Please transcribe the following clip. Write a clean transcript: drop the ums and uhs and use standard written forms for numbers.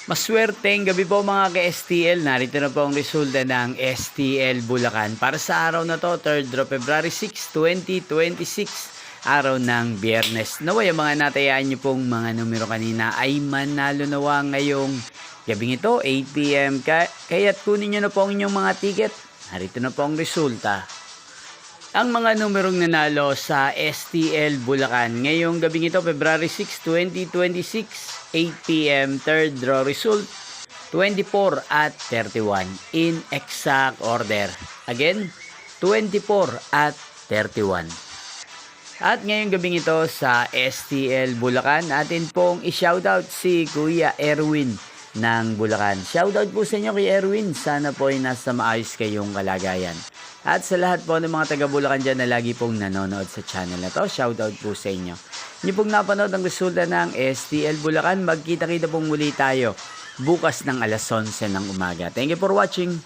Maswerteng gabi po mga ka-STL. Narito na po ang resulta ng STL Bulacan para sa araw na to, 3rd of February 6, 2026, araw ng Biyernes. Naway ang mga natayaan nyo pong mga numero kanina ay manalo nawa ngayong gabing ito, 8 PM. Kaya't kunin nyo na po ang inyong mga ticket. Narito na po ang resulta. Ang mga numerong nanalo sa STL Bulacan ngayong gabing ito, February 6, 2026, 8 PM, third draw result, 24 at 31 in exact order. Again, 24 at 31. At ngayong gabing ito sa STL Bulacan, atin pong i-shoutout si Kuya Erwin ng Bulacan. Shoutout po sa inyo kay Erwin. Sana po ay nasa maayos kayong kalagayan. At sa lahat po ng mga taga Bulacan dyan na lagi pong nanonood sa channel na to, shoutout po sa inyo. Inyo pong napanood ang resulta ng STL Bulacan. Magkita-kita pong muli tayo bukas ng alas 11 ng umaga. Thank you for watching.